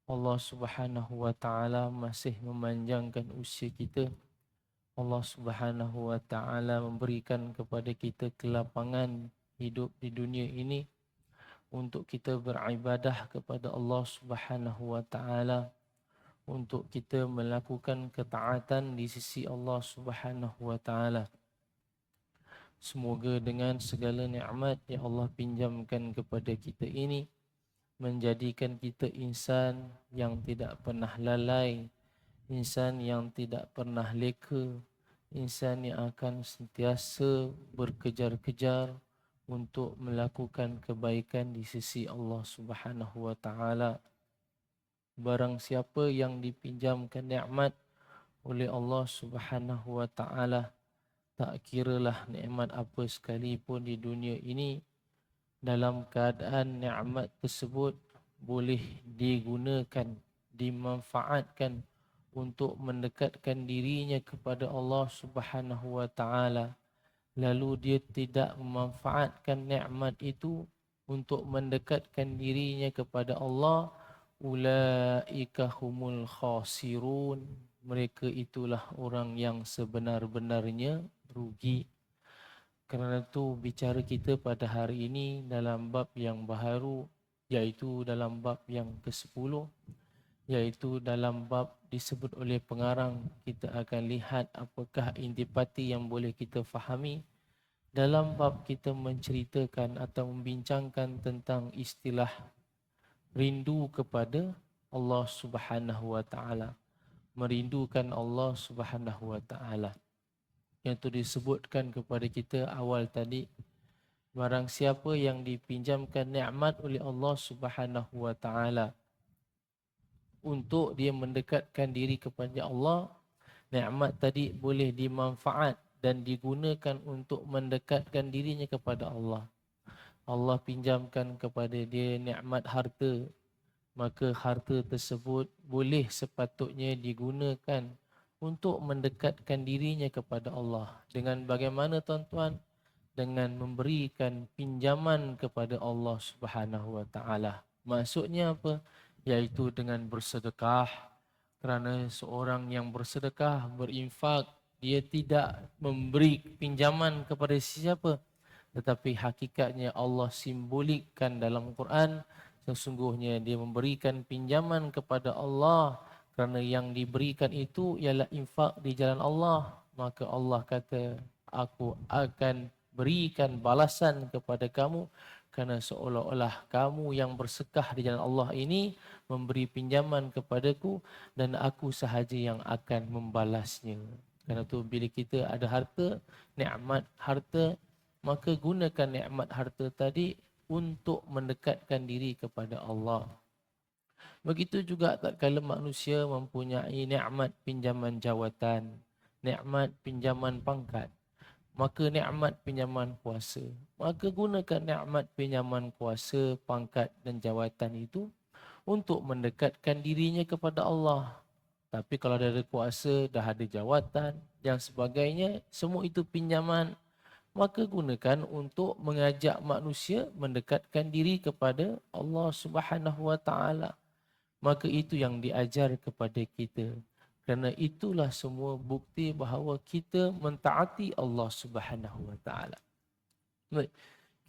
Allah Subhanahu wa taala masih memanjangkan usia kita. Allah Subhanahu wa taala memberikan kepada kita kelapangan hidup di dunia ini untuk kita beribadah kepada Allah Subhanahu wa taala, untuk kita melakukan ketaatan di sisi Allah Subhanahu wa taala. Semoga dengan segala nikmat yang Allah pinjamkan kepada kita ini menjadikan kita insan yang tidak pernah lalai, insan yang tidak pernah leka, insan yang akan sentiasa berkejar-kejar untuk melakukan kebaikan di sisi Allah Subhanahu wa taala. Barang siapa yang dipinjamkan nikmat oleh Allah Subhanahu wa taala, tak kiralah nikmat apa sekalipun di dunia ini, dalam keadaan nikmat tersebut boleh digunakan, dimanfaatkan untuk mendekatkan dirinya kepada Allah Subhanahu wa taala, lalu dia tidak memanfaatkan nikmat itu untuk mendekatkan dirinya kepada Allah, ulaika humul khasirun, mereka itulah orang yang sebenar-benarnya rugi. Kerana itu bicara kita pada hari ini dalam bab yang baharu, iaitu dalam bab yang ke-10, iaitu dalam bab disebut oleh pengarang, kita akan lihat apakah intipati yang boleh kita fahami dalam bab kita menceritakan atau membincangkan tentang istilah rindu kepada Allah Subhanahu wa taala, merindukan Allah Subhanahu wa taala. Yang itu disebutkan kepada kita awal tadi, barang siapa yang dipinjamkan nikmat oleh Allah Subhanahu wa taala untuk dia mendekatkan diri kepada Allah, nikmat tadi boleh dimanfaat dan digunakan untuk mendekatkan dirinya kepada Allah. Allah pinjamkan kepada dia nikmat harta, maka harta tersebut boleh sepatutnya digunakan untuk mendekatkan dirinya kepada Allah. Dengan bagaimana tuan-tuan? Dengan memberikan pinjaman kepada Allah Subhanahu wa taala. Maksudnya apa? Iaitu dengan bersedekah. Kerana seorang yang bersedekah, berinfak, dia tidak memberi pinjaman kepada siapa, tetapi hakikatnya Allah simbolikkan dalam Quran, sesungguhnya dia memberikan pinjaman kepada Allah kerana yang diberikan itu ialah infak di jalan Allah. Maka Allah kata, aku akan berikan balasan kepada kamu kerana seolah-olah kamu yang bersedekah di jalan Allah ini memberi pinjaman kepadaku dan aku sahaja yang akan membalasnya. Kerana itu bila kita ada harta, nikmat harta, maka gunakan nikmat harta tadi untuk mendekatkan diri kepada Allah. Begitu juga tatkala manusia mempunyai nikmat pinjaman jawatan, nikmat pinjaman pangkat, maka nikmat pinjaman kuasa, maka gunakan nikmat pinjaman kuasa, pangkat dan jawatan itu untuk mendekatkan dirinya kepada Allah. Tapi kalau dah ada kuasa, dah ada jawatan yang sebagainya, semua itu pinjaman, maka gunakan untuk mengajak manusia mendekatkan diri kepada Allah Subhanahu wa taala. Maka itu yang diajar kepada kita. Kerana itulah semua bukti bahawa kita mentaati Allah Subhanahu wa taala. Baik,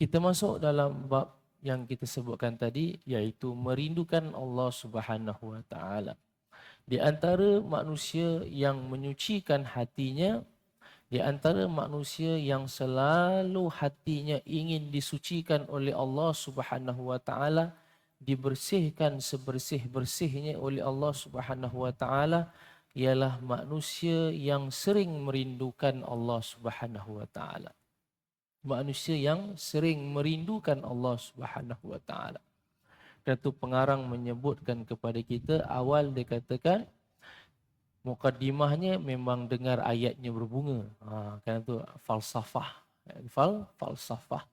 kita masuk dalam bab yang kita sebutkan tadi, iaitu merindukan Allah Subhanahu wa taala. Di antara manusia yang menyucikan hatinya, di antara manusia yang selalu hatinya ingin disucikan oleh Allah Subhanahu wa taala, dibersihkan sebersih-bersihnya oleh Allah Subhanahu wa taala, ialah manusia yang sering merindukan Allah Subhanahu wa taala. Manusia yang sering merindukan Allah Subhanahu wa taala. Kerana pengarang menyebutkan kepada kita, awal dia katakan mukaddimahnya memang dengar ayatnya berbunga. Kerana itu falsafah. Falsafah.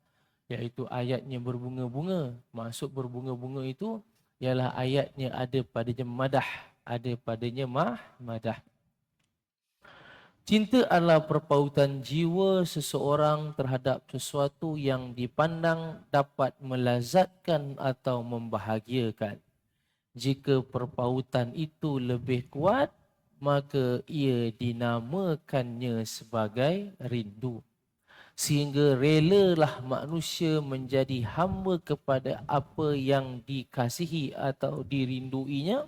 Iaitu ayatnya berbunga-bunga. Maksud berbunga-bunga itu ialah ayatnya ada padanya madah. Ada padanya madah. Cinta adalah perpautan jiwa seseorang terhadap sesuatu yang dipandang dapat melazatkan atau membahagiakan. Jika perpautan itu lebih kuat, maka ia dinamakannya sebagai rindu. Sehingga relalah manusia menjadi hamba kepada apa yang dikasihi atau dirinduinya,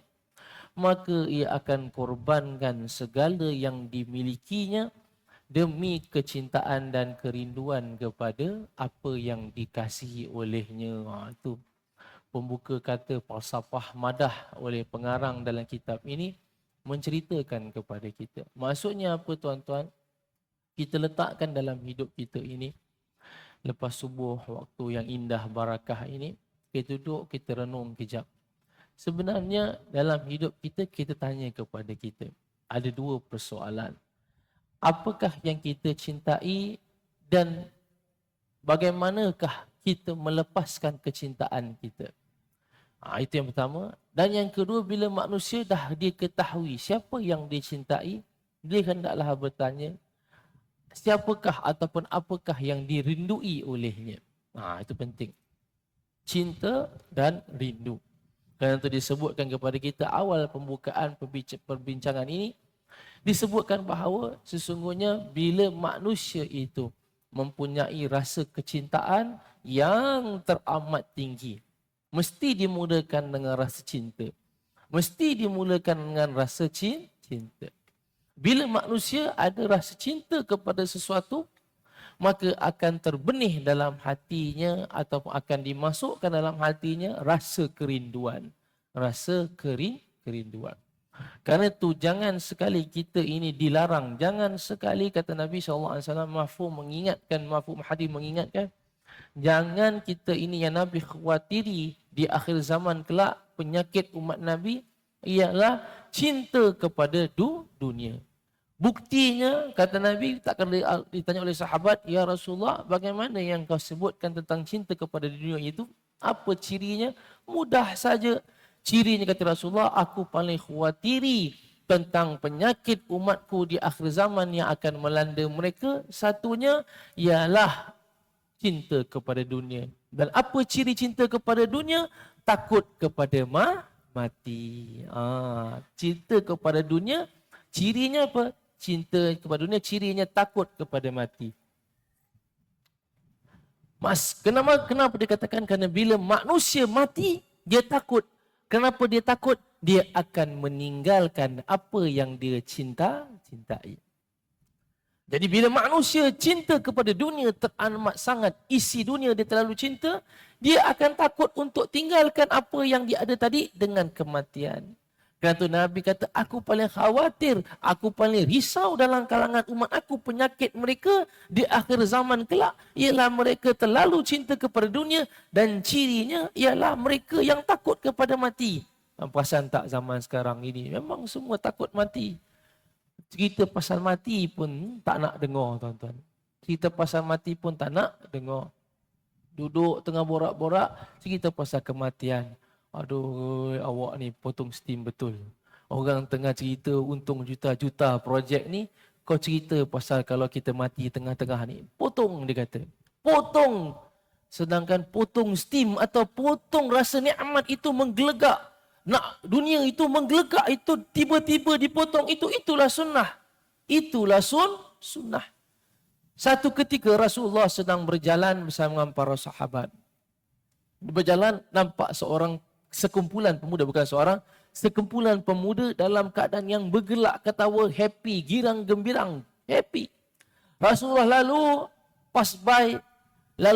maka ia akan korbankan segala yang dimilikinya demi kecintaan dan kerinduan kepada apa yang dikasihi olehnya. Itu pembuka kata falsafah madah oleh pengarang dalam kitab ini menceritakan kepada kita. Maksudnya apa tuan-tuan? Kita letakkan dalam hidup kita ini, lepas subuh waktu yang indah barakah ini, kita duduk, kita renung kejap. Sebenarnya dalam hidup kita, kita tanya kepada kita, ada dua persoalan. Apakah yang kita cintai dan bagaimanakah kita melepaskan kecintaan kita? Itu yang pertama. Dan yang kedua, bila manusia dah dia ketahui siapa yang dia cintai, dia hendaklah bertanya, siapakah ataupun apakah yang dirindui olehnya. Itu penting. Cinta dan rindu. Kerana itu disebutkan kepada kita awal pembukaan perbincangan ini, disebutkan bahawa sesungguhnya bila manusia itu mempunyai rasa kecintaan yang teramat tinggi, mesti dimulakan dengan rasa cinta. Mesti dimulakan dengan rasa cinta. Bila manusia ada rasa cinta kepada sesuatu, maka akan terbenih dalam hatinya ataupun akan dimasukkan dalam hatinya rasa kerinduan. Rasa kerinduan. Kerana itu jangan sekali kita ini dilarang. Jangan sekali, kata Nabi SAW, mafhum hadis mengingatkan. Jangan kita ini yang Nabi khawatiri di akhir zaman kelak, penyakit umat Nabi ialah cinta kepada dunia. Buktinya, kata Nabi, takkan ditanya oleh sahabat, ya Rasulullah, bagaimana yang kau sebutkan tentang cinta kepada dunia itu? Apa cirinya? Mudah saja. Cirinya, kata Rasulullah, aku paling khawatiri tentang penyakit umatku di akhir zaman yang akan melanda mereka. Satunya ialah cinta kepada dunia. Dan apa ciri cinta kepada dunia? Takut kepada mati. Cinta kepada dunia, cirinya apa? Cinta kepada dunia, cirinya takut kepada mati. Kenapa dia katakan? Kerana bila manusia mati, dia takut. Kenapa dia takut? Dia akan meninggalkan apa yang dia cintai. Jadi bila manusia cinta kepada dunia teramat sangat, isi dunia dia terlalu cinta, dia akan takut untuk tinggalkan apa yang dia ada tadi dengan kematian. Kerana itu Nabi kata, aku paling khawatir, aku paling risau dalam kalangan umat aku, penyakit mereka di akhir zaman kelak ialah mereka terlalu cinta kepada dunia dan cirinya ialah mereka yang takut kepada mati. Perasan tak zaman sekarang ini? Memang semua takut mati. Cerita pasal mati pun tak nak dengar, tuan-tuan. Cerita pasal mati pun tak nak dengar. Duduk tengah borak-borak, cerita pasal kematian. Aduh, awak ni potong steam betul. Orang tengah cerita untung juta-juta projek ni, kau cerita pasal kalau kita mati tengah-tengah ni. Potong, dia kata. Potong. Sedangkan potong steam atau potong rasa nikmat itu menggelegak. Nak dunia itu menggelegak, itu tiba-tiba dipotong, itulah sunnah. Itulah sunnah. Satu ketika Rasulullah sedang berjalan bersama para sahabat. Berjalan, nampak sekumpulan pemuda dalam keadaan yang bergelak ketawa, happy, girang gembirang, happy. Rasulullah lalu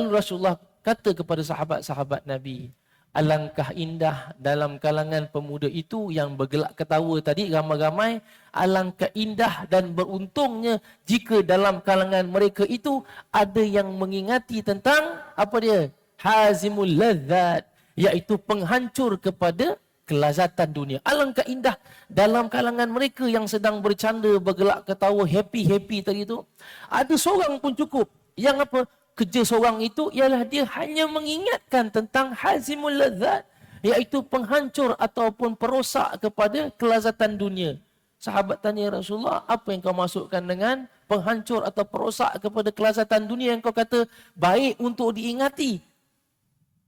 Rasulullah kata kepada sahabat-sahabat Nabi, alangkah indah dalam kalangan pemuda itu yang bergelak ketawa tadi ramai-ramai, alangkah indah dan beruntungnya jika dalam kalangan mereka itu ada yang mengingati tentang apa dia? Hazimul ladzat, iaitu penghancur kepada kelazatan dunia. Alangkah indah dalam kalangan mereka yang sedang bercanda, bergelak ketawa, happy tadi itu. Ada seorang pun cukup. Yang apa? Kerja seorang itu ialah dia hanya mengingatkan tentang hazimul ladzat, iaitu penghancur ataupun perosak kepada kelazatan dunia. Sahabat tanya Rasulullah, apa yang kau masukkan dengan penghancur atau perosak kepada kelazatan dunia yang kau kata baik untuk diingati?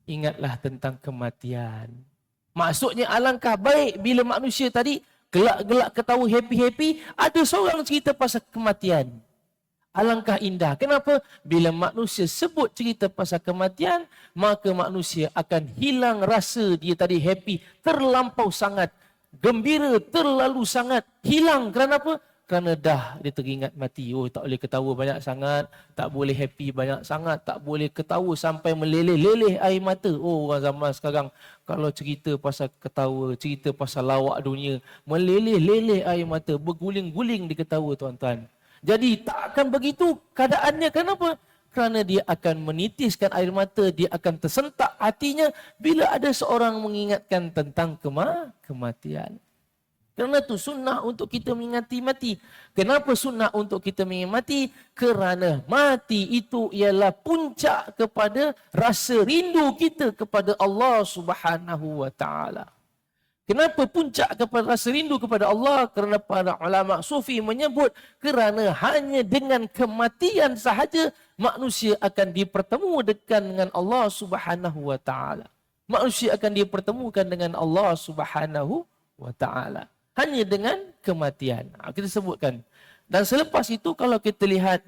Ingatlah tentang kematian. Maksudnya alangkah baik bila manusia tadi gelak-gelak ketawa happy-happy, ada seorang cerita pasal kematian. Alangkah indah. Kenapa? Bila manusia sebut cerita pasal kematian, maka manusia akan hilang rasa dia tadi happy, terlampau sangat, gembira terlalu sangat, hilang. Kerana apa? Kerana dah dia teringat mati. Oh, tak boleh ketawa banyak sangat, tak boleh happy banyak sangat, tak boleh ketawa sampai meleleh-leleh air mata. Oh, orang zaman sekarang kalau cerita pasal ketawa, cerita pasal lawak dunia, meleleh-leleh air mata, berguling-guling di ketawa, tuan-tuan. Jadi tak akan begitu keadaannya. Kenapa? Kerana dia akan menitiskan air mata, dia akan tersentak hatinya bila ada seorang mengingatkan tentang kematian. Kerana itu sunnah untuk kita mengingati mati. Kenapa sunnah untuk kita mengingati mati? Kerana mati itu ialah puncak kepada rasa rindu kita kepada Allah Subhanahu wa taala. Kenapa puncak kepada rasa rindu kepada Allah? Kerana para ulama sufi menyebut kerana hanya dengan kematian sahaja manusia akan dipertemukan dengan Allah Subhanahu wa taala. Manusia akan dipertemukan dengan Allah Subhanahu wa taala. Hanya dengan kematian. Kita sebutkan. Dan selepas itu kalau kita lihat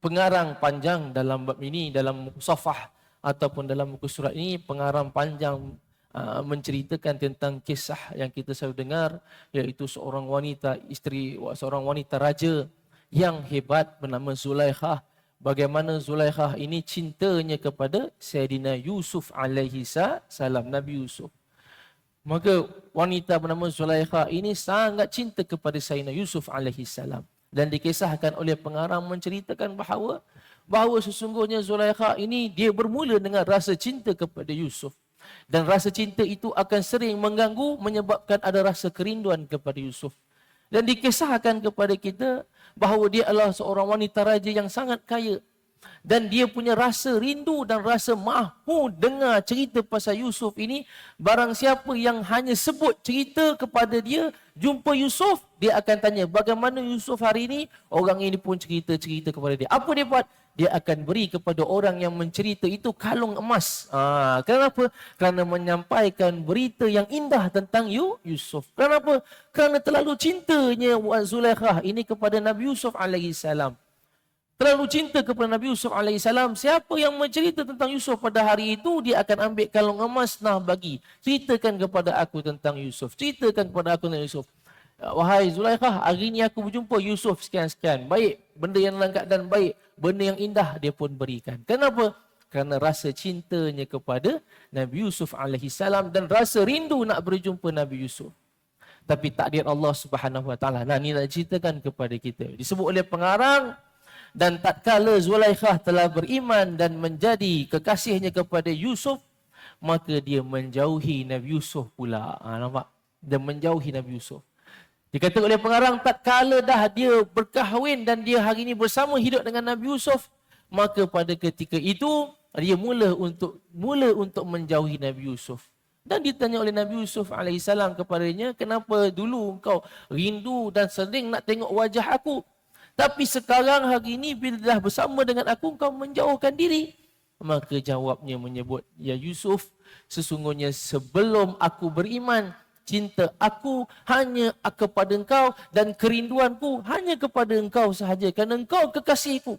pengarang panjang dalam bab ini, dalam muka safah ataupun dalam muka surat ini, pengarang panjang menceritakan tentang kisah yang kita selalu dengar, iaitu seorang wanita, isteri seorang wanita raja yang hebat bernama Zulaikha. Bagaimana Zulaikha ini cintanya kepada Sayyidina Yusuf alaihi salam, Nabi Yusuf. Maka wanita bernama Zulaikha ini sangat cinta kepada Sayyidina Yusuf alaihi salam. Dan dikisahkan oleh pengarang menceritakan bahawa sesungguhnya Zulaikha ini dia bermula dengan rasa cinta kepada Yusuf. Dan rasa cinta itu akan sering mengganggu, menyebabkan ada rasa kerinduan kepada Yusuf. Dan dikisahkan kepada kita bahawa dia adalah seorang wanita raja yang sangat kaya. Dan dia punya rasa rindu dan rasa mahu dengar cerita pasal Yusuf ini. Barang siapa yang hanya sebut cerita kepada dia, jumpa Yusuf, dia akan tanya, bagaimana Yusuf hari ini? Orang ini pun cerita-cerita kepada dia. Apa dia buat? Dia akan beri kepada orang yang mencerita itu kalung emas. Kenapa? Kerana menyampaikan berita yang indah tentang Yusuf. Kenapa? Kerana terlalu cintanya Zulaikha ini kepada Nabi Yusuf alaihissalam. Terlalu cinta kepada Nabi Yusuf alaihissalam. Siapa yang mencerita tentang Yusuf pada hari itu, dia akan ambil kalung emas, nah bagi. Ceritakan kepada aku tentang Yusuf. Ceritakan kepada aku tentang Yusuf. Wahai Zulaikha, hari ini aku berjumpa Yusuf sekian-sekian. Baik, benda yang dalam keadaan baik, benda yang indah dia pun berikan. Kenapa? Kerana rasa cintanya kepada Nabi Yusuf alaihissalam dan rasa rindu nak berjumpa Nabi Yusuf. Tapi takdir Allah Subhanahu wa taala. Nah, ini nak ceritakan kepada kita. Disebut oleh pengarang, dan tatkala Zulaikha telah beriman dan menjadi kekasihnya kepada Yusuf, maka dia menjauhi Nabi Yusuf pula. Nampak? Dia menjauhi Nabi Yusuf. Dikatakan oleh pengarang, tatkala dah dia berkahwin dan dia hari ini bersama hidup dengan Nabi Yusuf, maka pada ketika itu dia mula untuk menjauhi Nabi Yusuf. Dan ditanya oleh Nabi Yusuf alaihissalam kepadanya, kenapa dulu engkau rindu dan sering nak tengok wajah aku? Tapi sekarang hari ini bila dah bersama dengan aku, engkau menjauhkan diri. Maka jawabnya menyebut, ya Yusuf, sesungguhnya sebelum aku beriman, cinta aku hanya kepada engkau dan kerinduanku hanya kepada engkau sahaja, kerana engkau kekasihku.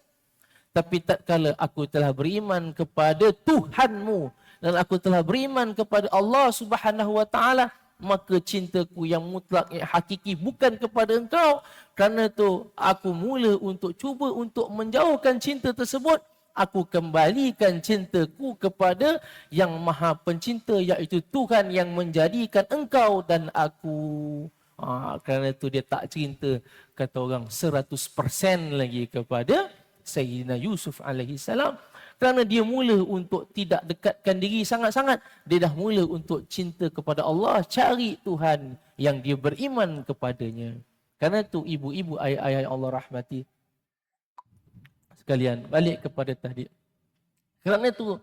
Tapi tatkala aku telah beriman kepada Tuhanmu dan aku telah beriman kepada Allah Subhanahu wa taala, maka cintaku yang mutlak, yang hakiki bukan kepada engkau. Kerana itu aku mula untuk cuba untuk menjauhkan cinta tersebut. Aku kembalikan cintaku kepada yang maha pencinta, iaitu Tuhan yang menjadikan engkau dan aku. Kerana itu dia tak cinta, kata orang, 100% lagi kepada Sayyidina Yusuf alaihissalam. Kerana dia mula untuk tidak dekatkan diri sangat-sangat. Dia dah mula untuk cinta kepada Allah, cari Tuhan yang dia beriman kepadanya. Kerana itu ibu-ibu, ayah-ayah yang Allah rahmati sekalian, balik kepada tadi. Kerana itu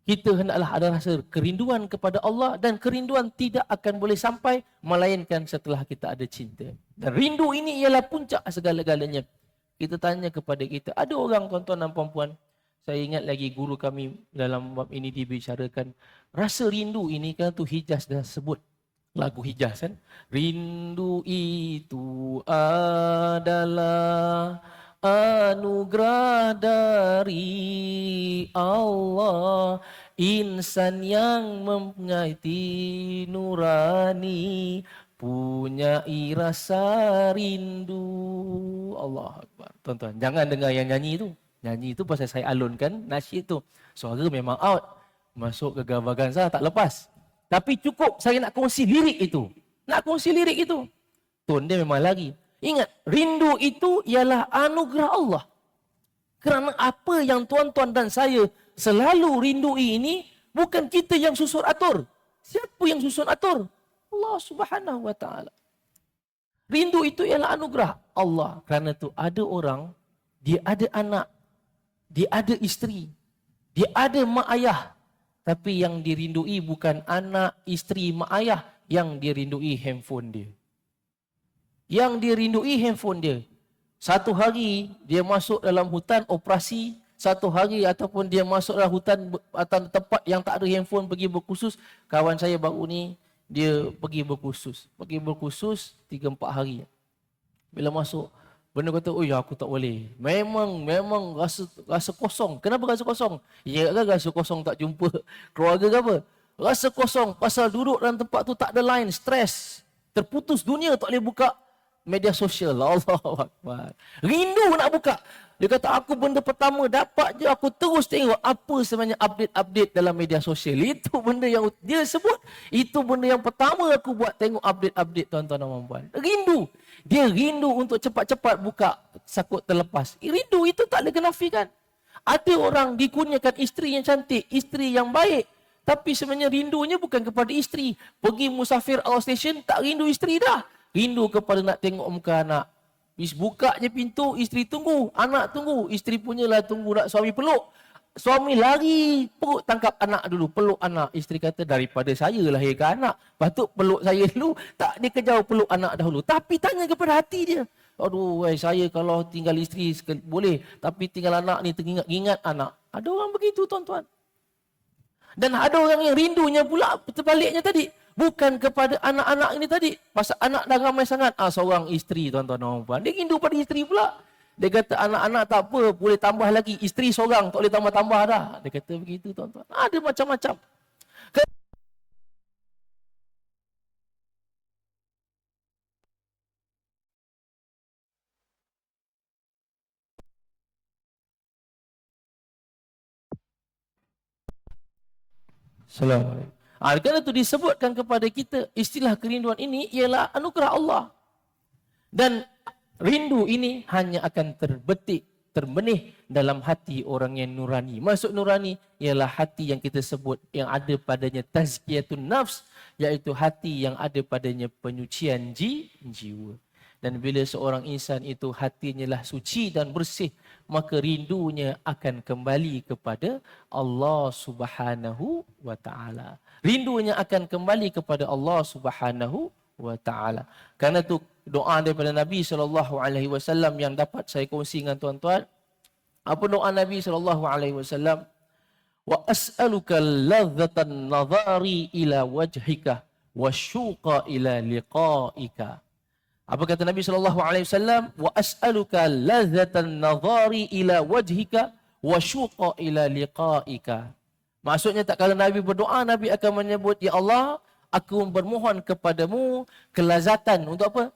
kita hendaklah ada rasa kerinduan kepada Allah, dan kerinduan tidak akan boleh sampai melainkan setelah kita ada cinta. Dan rindu ini ialah puncak segala-galanya. Kita tanya kepada kita, ada orang tuan-tuan dan puan-puan, Saya ingat lagi guru kami dalam bab ini dibicarakan rasa rindu ini kan tu Hijaz dah sebut lagu Hijaz kan. Rindu itu adalah anugerah dari Allah. Insan yang mengaiti nurani punya rasa rindu. Allah Akbar. Tuan-tuan, jangan dengar yang nyanyi tu. Nyanyi tu pasal saya alunkan nasyid tu. Suara memang out. Masuk ke Gavaganza tak lepas. Tapi cukup saya nak kongsi lirik itu. Nak kongsi lirik itu. Tone dia memang lagi. Ingat, rindu itu ialah anugerah Allah. Kerana apa yang tuan-tuan dan saya selalu rindui ini, bukan kita yang susun atur. Siapa yang susun atur? Allah Subhanahu wa ta'ala. Rindu itu ialah anugerah Allah. Kerana itu ada orang, dia ada anak, dia ada isteri, dia ada mak ayah. Tapi yang dirindui bukan anak, isteri, mak ayah. Yang dirindui handphone dia. Yang dirindui handphone dia. Satu hari dia masuk dalam hutan operasi. Satu hari ataupun dia masuk dalam hutan atau tempat yang tak ada handphone pergi berkursus. Kawan saya baru ni dia pergi berkursus. Pergi berkursus 3-4 hari. Bila masuk, benda kata, oh ya aku tak boleh. Memang rasa kosong. Kenapa rasa kosong? Ya kan rasa kosong tak jumpa keluarga ke apa? Rasa kosong pasal duduk dalam tempat tu tak ada line, stres. Terputus dunia, tak boleh buka media sosial. Allahu Akbar. Rindu nak buka. Dia kata, aku benda pertama dapat je, aku terus tengok apa sebenarnya update-update dalam media sosial. Itu benda yang dia sebut. Itu benda yang pertama aku buat, tengok update-update tuan-tuan dan puan-puan. Rindu. Dia rindu untuk cepat-cepat buka sakut terlepas. Rindu itu tak boleh kenafikan. Ada orang dikurniakan isteri yang cantik, isteri yang baik. Tapi sebenarnya rindunya bukan kepada isteri. Pergi musafir outstation, tak rindu isteri dah. Rindu kepada nak tengok muka anak. Buka je pintu, isteri tunggu, anak tunggu, isteri punyalah tunggu nak suami peluk. Suami lari, perut tangkap anak dulu, peluk anak. Isteri kata, daripada saya lahirkan anak, patut peluk saya dulu. Tak, dia kejar peluk anak dahulu. Tapi tanya kepada hati dia. Aduh, saya kalau tinggal isteri boleh, tapi tinggal anak ni teringat-ingat anak. Ada orang begitu tuan-tuan. Dan ada orang yang rindunya pula terbaliknya tadi. Bukan kepada anak-anak ini tadi. Pasal anak dah ramai sangat. Seorang isteri tuan-tuan dan puan. Dia rindu pada isteri pula. Dia kata anak-anak tak apa, boleh tambah lagi. Isteri seorang, tak boleh tambah-tambah dah. Dia kata begitu tuan-tuan. Ada macam-macam. Assalamualaikum. Kerana itu disebutkan kepada kita, istilah kerinduan ini ialah anugerah Allah. Dan rindu ini hanya akan terbetik, terbenih dalam hati orang yang nurani. Maksud nurani ialah hati yang kita sebut yang ada padanya tazkiyatun nafs, iaitu hati yang ada padanya penyucian jiwa. Dan bila seorang insan itu hatinya lah suci dan bersih, maka rindunya akan kembali kepada Allah Subhanahu wa ta'ala. Rindunya akan kembali kepada Allah Subhanahu wa ta'ala. Karena itu doa daripada Nabi SAW yang dapat saya kongsi dengan tuan-tuan. Apa doa Nabi SAW? Wa as'aluka ladzatan nadhari ila wajhika wa syuqa ila liqa'ika. Apa kata Nabi SAW? Wa as'aluka ladzatan nadhari ila wajhika wa syuqa ila liqa'ika. Maksudnya tak kala Nabi berdoa, Nabi akan menyebut, ya Allah, aku bermohon kepadamu kelazatan. Untuk apa?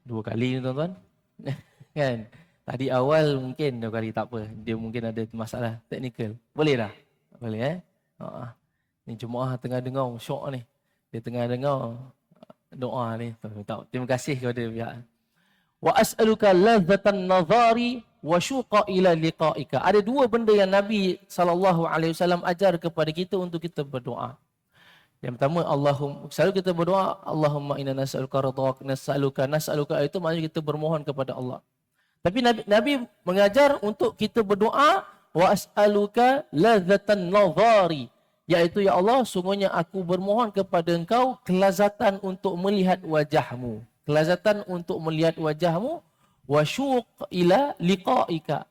Dua kali ni tuan-tuan. Kan? Tadi awal mungkin 2 kali tak apa. Dia mungkin ada masalah teknikal. Boleh dah? Boleh Ni jemaah tengah dengar syok ni. Dia tengah dengar doa ni. Terima kasih kepada pihak. Wa as'aluka ladzatan nadhari wa syuqa ila liqa'ika. Ada 2 benda yang Nabi SAW ajar kepada kita untuk kita berdoa. Yang pertama, selalu kita berdoa, Allahumma inna nas'aluka ridhak, nas'aluka itu maknanya kita bermohon kepada Allah. Tapi Nabi mengajar untuk kita berdoa, wa as'aluka ladzatan nazari, iaitu ya Allah, sungguhnya aku bermohon kepada Engkau kelazatan untuk melihat wajahmu. Kelazatan untuk melihat wajahmu, wa syuq ila liqa'ika.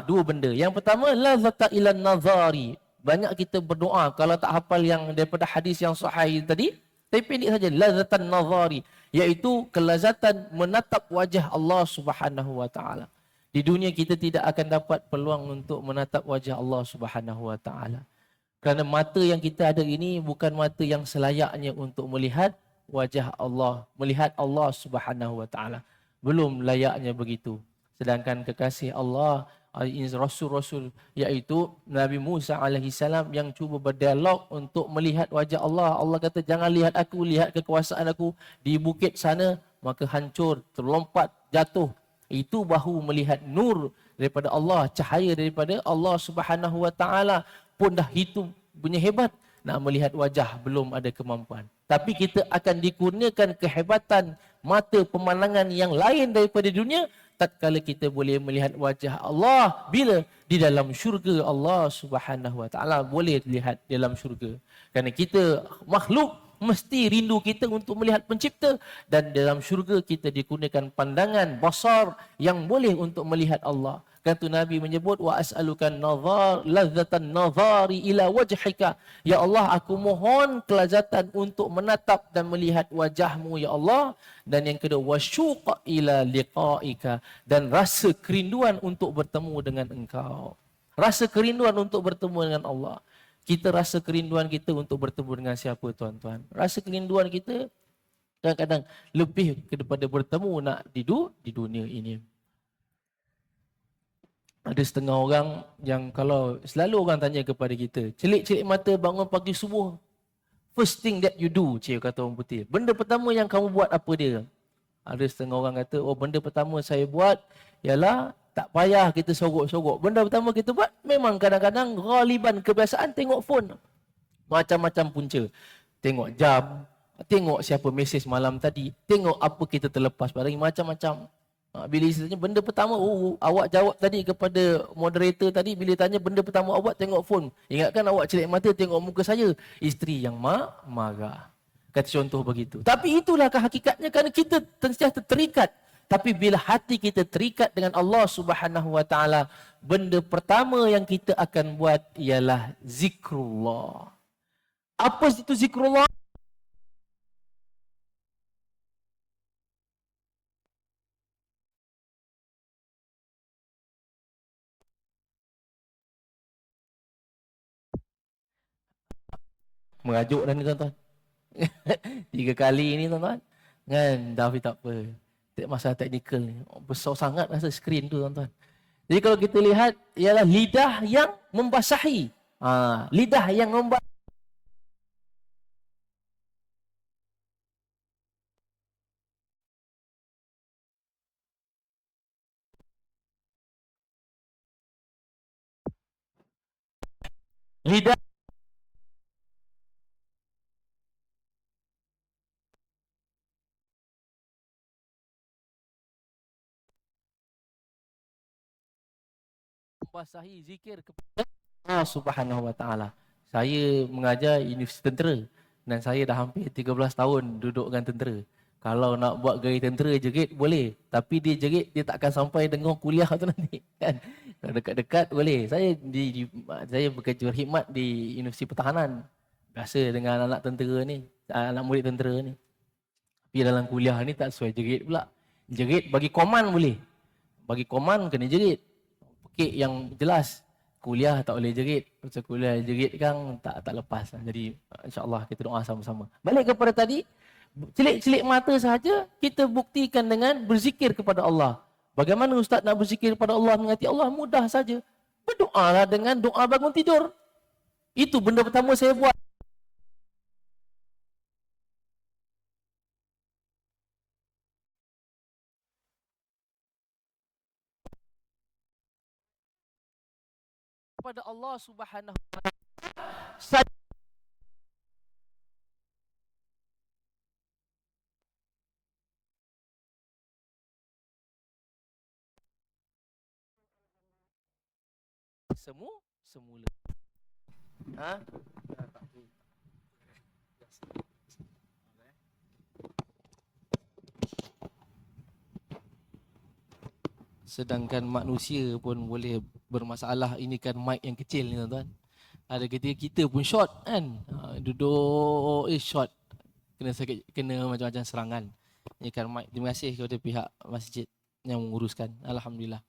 Dua benda. Yang pertama, lazata ila nazari. Banyak kita berdoa, kalau tak hafal yang daripada hadis yang sahih tadi, tapi pendek saja, lazatan nazari, iaitu kelazatan menatap wajah Allah Subhanahu wa taala. Di dunia kita tidak akan dapat peluang untuk menatap wajah Allah Subhanahu wa taala. Kerana mata yang kita ada ini bukan mata yang selayaknya untuk melihat wajah Allah, melihat Allah Subhanahu wa taala. Belum layaknya begitu. Sedangkan kekasih Allah, Rasul-Rasul, iaitu Nabi Musa alaihissalam yang cuba berdialog untuk melihat wajah Allah. Allah kata, jangan lihat aku, lihat kekuasaan aku di bukit sana, maka hancur, terlompat, jatuh. Itu bahu melihat nur daripada Allah, cahaya daripada Allah Subhanahu wa taala pun dah itu punya hebat. Nak melihat wajah belum ada kemampuan. Tapi kita akan dikurniakan kehebatan mata pemandangan yang lain daripada dunia tatkala kita boleh melihat wajah Allah bila di dalam syurga Allah Subhanahu wa taala, boleh lihat dalam syurga. Kerana kita makhluk mesti rindu kita untuk melihat pencipta, dan dalam syurga kita dikurniakan pandangan basar yang boleh untuk melihat Allah. Kan tu Nabi menyebut, wa as'alukan nazar ladzatan nazari ila wajhika. Ya Allah, aku mohon kelazatan untuk menatap dan melihat wajahmu ya Allah. Dan yang kedua, wasyuqa ila liqa'ika, dan rasa kerinduan untuk bertemu dengan engkau. Rasa kerinduan untuk bertemu dengan Allah. Kita rasa kerinduan kita untuk bertemu dengan siapa, tuan-tuan? Rasa kerinduan kita kadang-kadang lebih daripada bertemu nak di dunia ini. Ada setengah orang yang kalau selalu orang tanya kepada kita, celik-celik mata bangun pagi subuh, first thing that you do, kata orang putih. Benda pertama yang kamu buat apa dia? Ada setengah orang kata, oh benda pertama saya buat ialah tak payah kita sorok-sorok. Benda pertama kita buat memang kadang-kadang ghaliban kebiasaan tengok phone. Macam-macam punca. Tengok jam, tengok siapa mesej malam tadi, tengok apa kita terlepas pada hari, macam-macam. Bila istilahnya benda pertama, awak jawab tadi kepada moderator tadi, bila tanya benda pertama awak tengok phone. Ingatkan awak celik mata tengok muka saya. Isteri yang marah. Kata contoh begitu. Tapi itulah hakikatnya, kerana kita sentiasa terikat. Tapi bila hati kita terikat dengan Allah Subhanahu wa taala, benda pertama yang kita akan buat ialah zikrullah. Apa itu zikrullah? Merajuk dah ni, tuan-tuan. 3 kali ni, tuan-tuan. Kan, tapi tak apa. Masalah teknikal ni. Besar sangat rasa skrin tu, tuan-tuan. Jadi kalau kita lihat, ialah lidah yang membasahi. Lidah yang membasahi. Lidah membasahi zikir kepada Allah Subhanahu wa taala. Saya mengajar universiti tentera dan saya dah hampir 13 tahun duduk dengan tentera. Kalau nak buat gaya tentera jerit boleh, tapi dia jerit dia tak akan sampai dengar kuliah tu nanti kan. Kalau dekat-dekat boleh. Saya bekerja berkhidmat di Universiti Pertahanan. Biasa dengan anak tentera ni, anak murid tentera ni. Tapi dalam kuliah ni tak sesuai jerit pula. Jerit bagi koman boleh. Bagi koman kena jerit. Pekik yang jelas. Kuliah tak boleh jerit. Macam kuliah jerit kan tak lepas. Jadi insya-Allah kita doa sama-sama. Balik kepada tadi, celik-celik mata sahaja kita buktikan dengan berzikir kepada Allah. Bagaimana ustaz nak berzikir kepada Allah, mengasihi Allah? Mudah saja. Berdoalah dengan doa bangun tidur. Itu benda pertama saya buat. Kepada Allah Subhanahu wa taala. semula. Ha? Sedangkan manusia pun boleh bermasalah. Ini kan mic yang kecil ni tuan-tuan. Ada ketika kita pun short kan. Duduk short. Kena sakit, kena macam-macam serangan. Ini kan mic. Terima kasih kepada pihak masjid yang menguruskan. Alhamdulillah.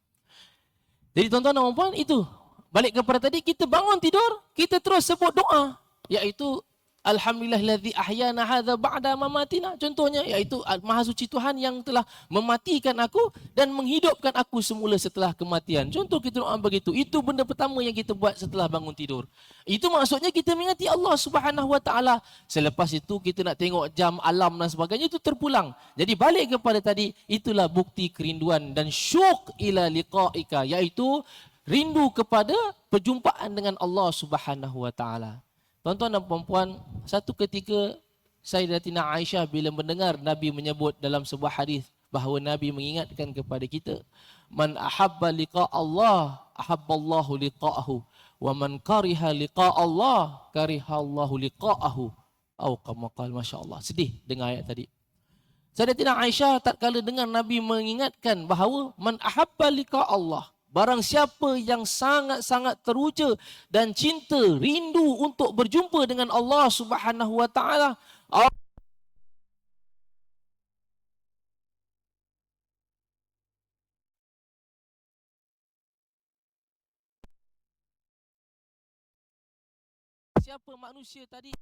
Jadi tuan-tuan dan puan, itu. Balik kepada tadi, kita bangun tidur, kita terus sebut doa. Iaitu Alhamdulillahillazi ahyana hadza ba'da mamatina. Contohnya iaitu Maha Suci Tuhan yang telah mematikan aku dan menghidupkan aku semula setelah kematian. Contoh kita doa begitu. Itu benda pertama yang kita buat setelah bangun tidur. Itu maksudnya kita mengingati Allah Subhanahu Wa Taala. Selepas itu kita nak tengok jam, alam dan sebagainya, itu terpulang. Jadi balik kepada tadi, itulah bukti kerinduan dan syuq ila liqa'ika, iaitu rindu kepada perjumpaan dengan Allah Subhanahu Wa Taala. Tuan-tuan dan puan-puan, satu ketika Sayyidatina Aisyah bila mendengar Nabi menyebut dalam sebuah hadis bahawa Nabi mengingatkan kepada kita, man ahabba liqa Allah, ahabballahu liqa'ahu, wa man kariha liqa Allah, karihallahu liqa'ahu. Atau kama qala, masya-Allah. Sedih dengar ayat tadi. Sayyidatina Aisyah tatkala dengar Nabi mengingatkan bahawa man ahabba liqa Allah, barang siapa yang sangat-sangat teruja dan cinta, rindu untuk berjumpa dengan Allah Subhanahu Wa Taala, siapa manusia tadi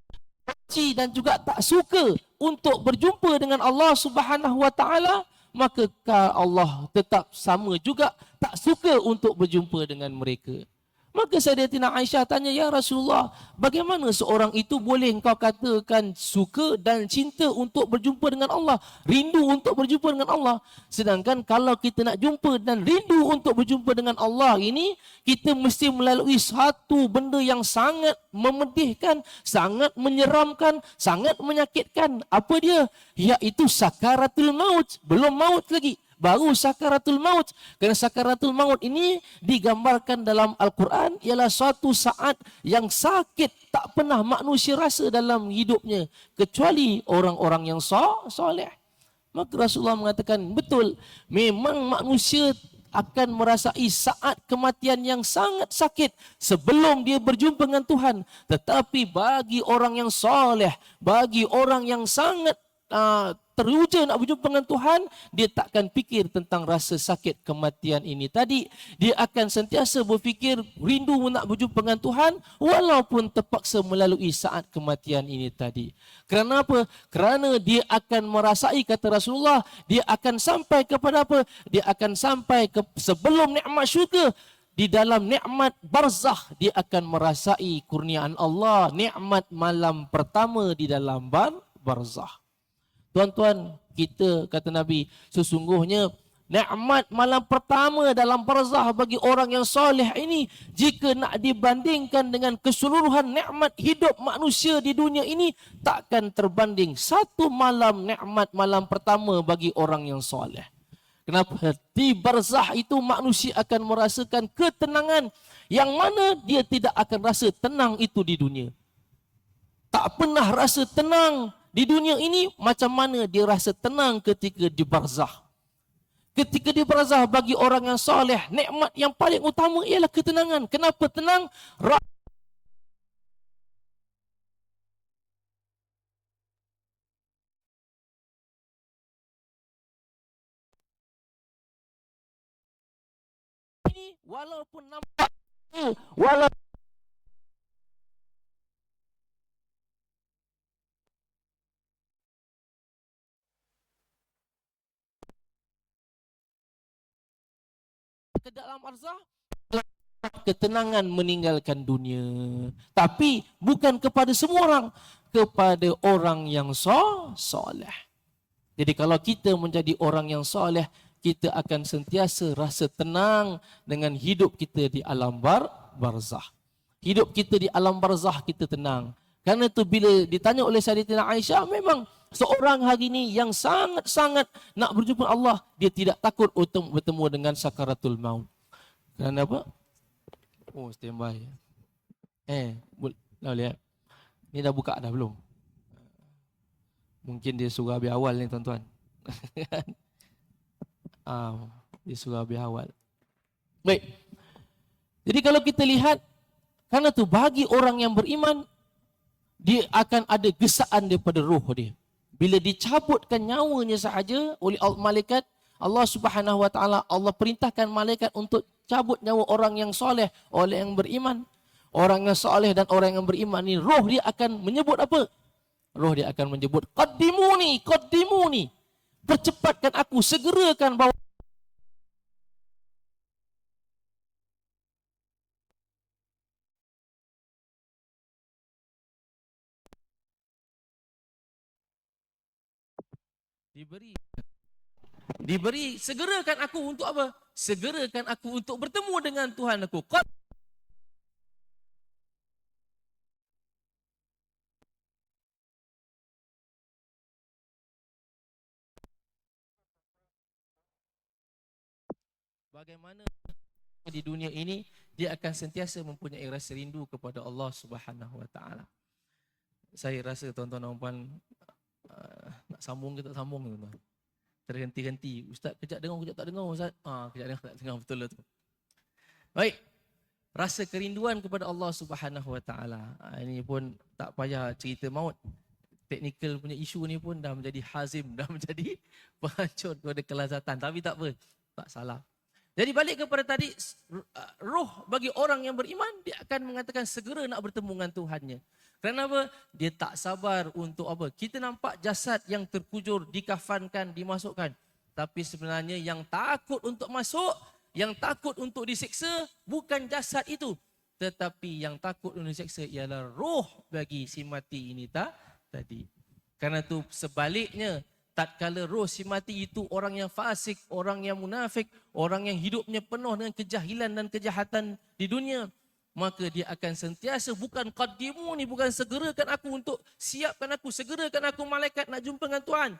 benci dan juga tak suka untuk berjumpa dengan Allah Subhanahu Wa Taala, maka Allah tetap sama juga tak suka untuk berjumpa dengan mereka. Maka Sayyidatina Aisyah tanya, ya Rasulullah, bagaimana seorang itu boleh engkau katakan suka dan cinta untuk berjumpa dengan Allah, rindu untuk berjumpa dengan Allah, sedangkan kalau kita nak jumpa dan rindu untuk berjumpa dengan Allah ini, kita mesti melalui satu benda yang sangat memedihkan, sangat menyeramkan, sangat menyakitkan. Apa dia? Iaitu sakaratul maut. Belum maut lagi, baru sakaratul maut. Kerana sakaratul maut ini digambarkan dalam Al-Quran ialah suatu saat yang sakit tak pernah manusia rasa dalam hidupnya kecuali orang-orang yang soleh. Maka Rasulullah mengatakan, betul, memang manusia akan merasai saat kematian yang sangat sakit sebelum dia berjumpa dengan Tuhan. Tetapi bagi orang yang soleh, bagi orang yang sangat teruja nak berjumpa dengan Tuhan, dia takkan fikir tentang rasa sakit kematian ini tadi. Dia akan sentiasa berfikir rindu nak berjumpa dengan Tuhan walaupun terpaksa melalui saat kematian ini tadi. Kerana apa? Kerana dia akan merasai, kata Rasulullah, dia akan sampai kepada apa? Dia akan sampai ke sebelum nikmat syurga. Di dalam nikmat barzakh dia akan merasai kurniaan Allah, nikmat malam pertama di dalam barzakh. Tuan-tuan, kita kata Nabi, sesungguhnya nikmat malam pertama dalam barzakh bagi orang yang soleh ini, jika nak dibandingkan dengan keseluruhan nikmat hidup manusia di dunia ini, takkan terbanding satu malam nikmat malam pertama bagi orang yang soleh. Kenapa? Di barzakh itu manusia akan merasakan ketenangan yang mana dia tidak akan rasa tenang itu di dunia. Tak pernah rasa tenang di dunia ini macam mana dia rasa tenang ketika di barzakh. Ketika di barzakh bagi orang yang soleh, nikmat yang paling utama ialah ketenangan. Kenapa tenang? Ini walaupun nampak, walaupun ke dalam barzakh, ketenangan meninggalkan dunia. Tapi bukan kepada semua orang, kepada orang yang soleh. Jadi kalau kita menjadi orang yang soleh, kita akan sentiasa rasa tenang dengan hidup kita di alam barzakh. Hidup kita di alam barzakh kita tenang. Karena itu bila ditanya oleh Sayyidatina Aisyah, memang seorang hari ini yang sangat-sangat nak berjumpa Allah, dia tidak takut untuk bertemu dengan sakaratul maut. Kerana apa? Oh, standby. Dah lihat. Ni dah buka dah belum? Mungkin dia suruh habis awal ni tuan-tuan. Dia suruh habis awal. Baik. Jadi kalau kita lihat, karena tu bagi orang yang beriman, dia akan ada gesaan daripada roh dia. Bila dicabutkan nyawanya sahaja oleh malaikat, Allah Subhanahu Wa Taala, Allah perintahkan malaikat untuk cabut nyawa orang yang soleh, oleh yang beriman. Orang yang soleh dan orang yang beriman ni, roh dia akan menyebut apa? Roh dia akan menyebut, qaddimuni, qaddimuni. Percepatkan aku, segerakan bawa. Diberi, segerakan aku untuk apa? Segerakan aku untuk bertemu dengan Tuhan aku. Bagaimana di dunia ini dia akan sentiasa mempunyai rasa rindu kepada Allah Subhanahu Wa Taala. Saya rasa tuan-tuan dan puan nak sambung ke tak sambung tuan-tuan. Terhenti-henti. Ustaz kejap dengar, kejap tak dengar Ustaz. Kejap dengar, tak dengar, betul lah tu. Baik. Rasa kerinduan kepada Allah Subhanahu Wa Taala. Ini pun tak payah cerita maut. Teknikal punya isu ni pun dah menjadi hazim, dah menjadi penghancur kepada kelazatan. Tapi tak apa, tak salah. Jadi balik kepada tadi, roh bagi orang yang beriman, dia akan mengatakan segera nak bertemu dengan Tuhannya. Kenapa? Dia tak sabar untuk apa? Kita nampak jasad yang terkujur, dikafankan, dimasukkan. Tapi sebenarnya yang takut untuk masuk, yang takut untuk disiksa, bukan jasad itu. Tetapi yang takut untuk disiksa ialah roh bagi si mati ini tadi. Karena itu sebaliknya, tatkala roh si mati itu orang yang fasik, orang yang munafik, orang yang hidupnya penuh dengan kejahilan dan kejahatan di dunia, maka dia akan sentiasa bukan qaddimuni, bukan segerakan aku untuk siapkan aku, segerakan aku malaikat nak jumpa dengan Tuhan.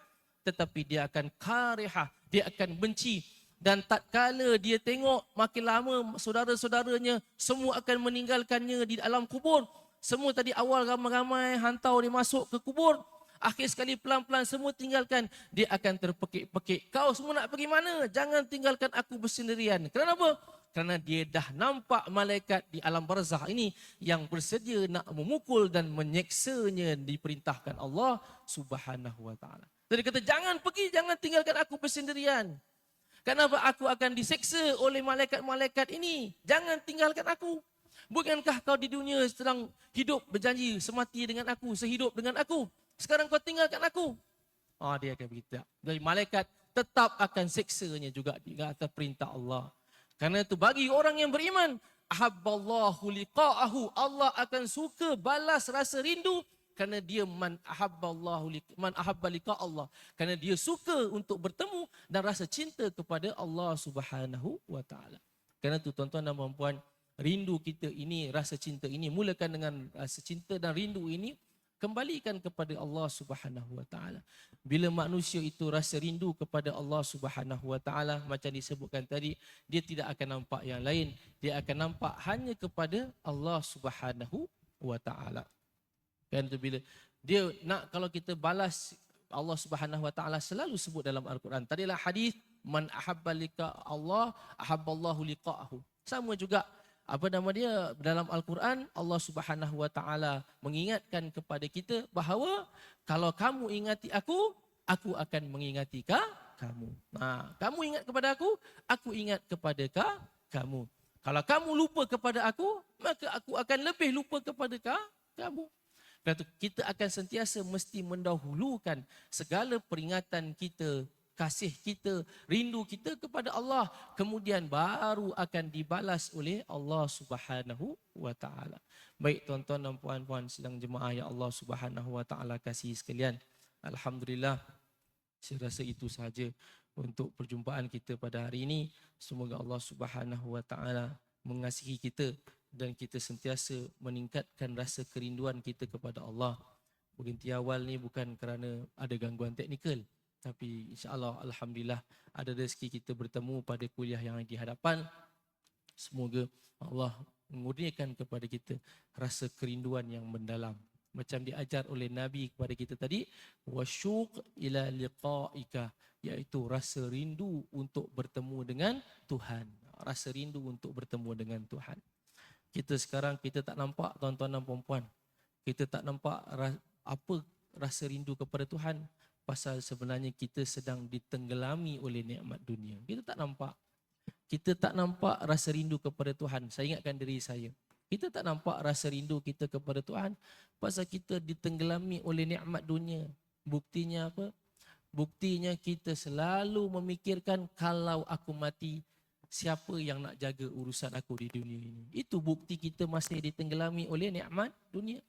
Tetapi dia akan karihah, dia akan benci. Dan tatkala dia tengok makin lama saudara-saudaranya semua akan meninggalkannya di alam kubur. Semua tadi awal ramai-ramai hantau dia masuk ke kubur. Akhir sekali pelan-pelan semua tinggalkan. Dia akan terpekik-pekik. Kau semua nak pergi mana? Jangan tinggalkan aku bersendirian. Kenapa? Kerana dia dah nampak malaikat di alam barzakh ini yang bersedia nak memukul dan menyeksanya, diperintahkan Allah Subhanahu Wa Taala. Jadi kata jangan pergi, jangan tinggalkan aku bersendirian. Kenapa aku akan diseksa oleh malaikat-malaikat ini? Jangan tinggalkan aku. Bukankah kau di dunia sedang hidup berjanji semati dengan aku, sehidup dengan aku? Sekarang kau tinggalkan aku. Dia akan begitu. Jadi malaikat tetap akan seksanya juga di atas perintah Allah. Karena itu bagi orang yang beriman, ahabballahu liqa'ahu, Allah akan suka balas rasa rindu kerana dia man ahabba liqa Allah, kerana dia suka untuk bertemu dan rasa cinta kepada Allah Subhanahu Wa Taala. Kerana itu tuan-tuan dan puan-puan, rindu kita ini, rasa cinta ini, mulakan dengan rasa cinta dan rindu ini, kembalikan kepada Allah Subhanahu Wa Taala. Bila manusia itu rasa rindu kepada Allah Subhanahu Wa Taala, macam disebutkan tadi, dia tidak akan nampak yang lain, dia akan nampak hanya kepada Allah Subhanahu Wa Taala. Kan tu bila dia nak, kalau kita balas, Allah Subhanahu Wa Taala selalu sebut dalam Al-Quran. Tadilah hadis, man ahabba liqa Allah ahabballahu liqa'ahu. Sama juga apa nama dia dalam Al-Quran, Allah Subhanahu Wa Taala mengingatkan kepada kita bahawa kalau kamu ingati aku akan mengingati kamu. Kamu ingat kepada aku ingat kepada kamu. Kalau kamu lupa kepada aku, maka aku akan lebih lupa kepada kamu. Kerana itu kita akan sentiasa mesti mendahulukan segala peringatan kita, kasih kita, rindu kita kepada Allah. Kemudian baru akan dibalas oleh Allah Subhanahu Wa Taala. Baik tuan-tuan dan puan-puan sedang jemaah yang Allah Subhanahu Wa Taala kasih sekalian. Alhamdulillah, saya rasa itu sahaja untuk perjumpaan kita pada hari ini. Semoga Allah Subhanahu Wa Taala mengasihi kita dan kita sentiasa meningkatkan rasa kerinduan kita kepada Allah. Berhenti awal ni bukan kerana ada gangguan teknikal, tapi insya-Allah alhamdulillah ada rezeki kita bertemu pada kuliah yang di hadapan. Semoga Allah mengurniakan kepada kita rasa kerinduan yang mendalam. Macam diajar oleh Nabi kepada kita tadi, wasyuq ila liqa'ika, iaitu rasa rindu untuk bertemu dengan Tuhan. Rasa rindu untuk bertemu dengan Tuhan. Kita sekarang kita tak nampak, tuan-tuan dan puan-puan. Kita tak nampak apa rasa rindu kepada Tuhan, pasal sebenarnya kita sedang ditenggelami oleh nikmat dunia. Kita tak nampak. Kita tak nampak rasa rindu kepada Tuhan. Saya ingatkan diri saya. Kita tak nampak rasa rindu kita kepada Tuhan pasal kita ditenggelami oleh nikmat dunia. Buktinya apa? Buktinya kita selalu memikirkan kalau aku mati, siapa yang nak jaga urusan aku di dunia ini. Itu bukti kita masih ditenggelami oleh nikmat dunia.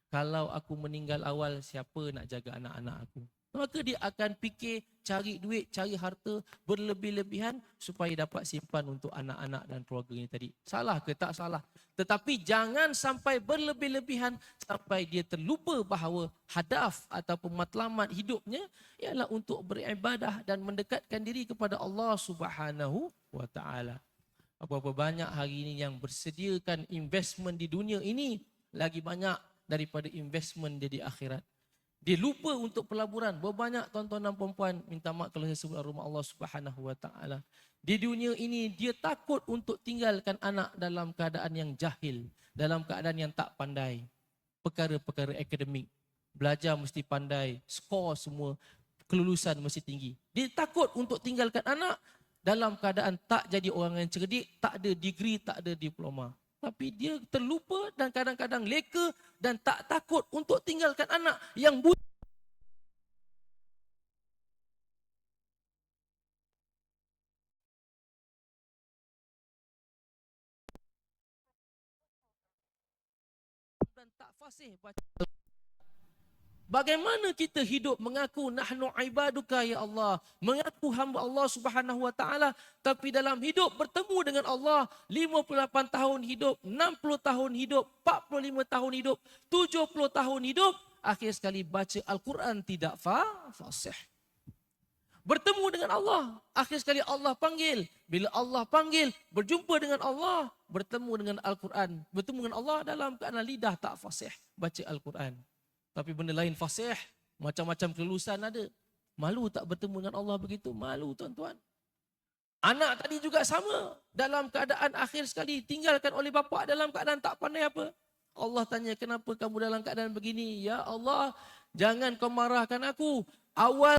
Kalau aku meninggal awal, siapa nak jaga anak-anak aku? Maka dia akan fikir cari duit, cari harta berlebih-lebihan supaya dapat simpan untuk anak-anak dan keluarganya tadi. Salah ke? Tak salah. Tetapi jangan sampai berlebih-lebihan sampai dia terlupa bahawa hadaf ataupun matlamat hidupnya ialah untuk beribadah dan mendekatkan diri kepada Allah Subhanahu wa taala. Berapa banyak hari ini yang bersediakan investment di dunia ini lagi banyak daripada investment dia di akhirat. Dia lupa untuk pelaburan. Berbanyak tuan-tuan dan puan-puan, minta maaf kalau saya sebut rumah Allah Subhanahu wa taala. Di dunia ini dia takut untuk tinggalkan anak dalam keadaan yang jahil, dalam keadaan yang tak pandai. Perkara-perkara akademik, belajar mesti pandai, skor semua, kelulusan mesti tinggi. Dia takut untuk tinggalkan anak dalam keadaan tak jadi orang yang cerdik, tak ada degree, tak ada diploma. Tapi dia terlupa dan kadang-kadang leka dan tak takut untuk tinggalkan anak yang buta dan tak fasih baca. Bagaimana kita hidup mengaku nahnu ibaduka ya Allah, mengaku hamba Allah Subhanahu wa taala, tapi dalam hidup bertemu dengan Allah 58 tahun hidup, 60 tahun hidup, 45 tahun hidup, 70 tahun hidup, akhir sekali baca Al-Quran tidak fasih. Bertemu dengan Allah, akhir sekali Allah panggil. Bila Allah panggil, berjumpa dengan Allah, bertemu dengan Al-Quran, bertemu dengan Allah dalam keadaan lidah tak fasih baca Al-Quran. Tapi benda lain fasih, macam-macam kelulusan ada. Malu tak bertemu dengan Allah begitu? Malu tuan-tuan. Anak tadi juga sama. Dalam keadaan akhir sekali tinggalkan oleh bapa dalam keadaan tak pandai apa. Allah tanya, kenapa kamu dalam keadaan begini? Ya Allah, jangan kau marahkan aku. Awal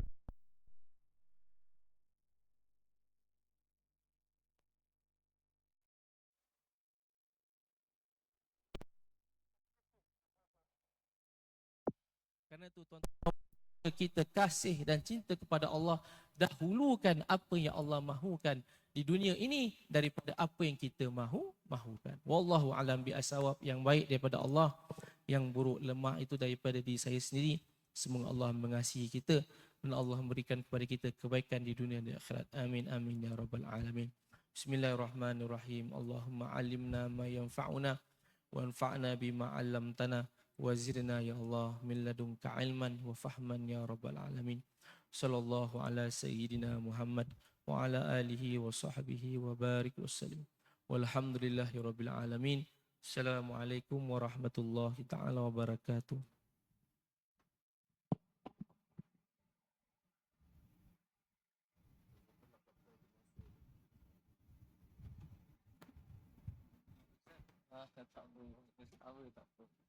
karena itu tuan-tuan, kita kasih dan cinta kepada Allah, dahulukan apa yang Allah mahukan di dunia ini daripada apa yang kita mahukan. Wallahu alam bi asawab. Yang baik daripada Allah, yang buruk lemah itu daripada diri saya sendiri. Semoga Allah mengasihi kita dan Allah memberikan kepada kita kebaikan di dunia dan akhirat. Amin amin ya rabbal alamin. Bismillahirrahmanirrahim. Allahumma alimna ma yanfa'una wanfa'na bima 'allamtana wazirna ya Allah min ladunka ilman wa fahman ya rabbal alamin. Sallallahu ala sayyidina Muhammad wa ala alihi wa sahbihi wa barik wassalam. Walhamdulillahi rabbil alamin. Assalamualaikum warahmatullahi taala wabarakatuh. Tak boleh, tak boleh.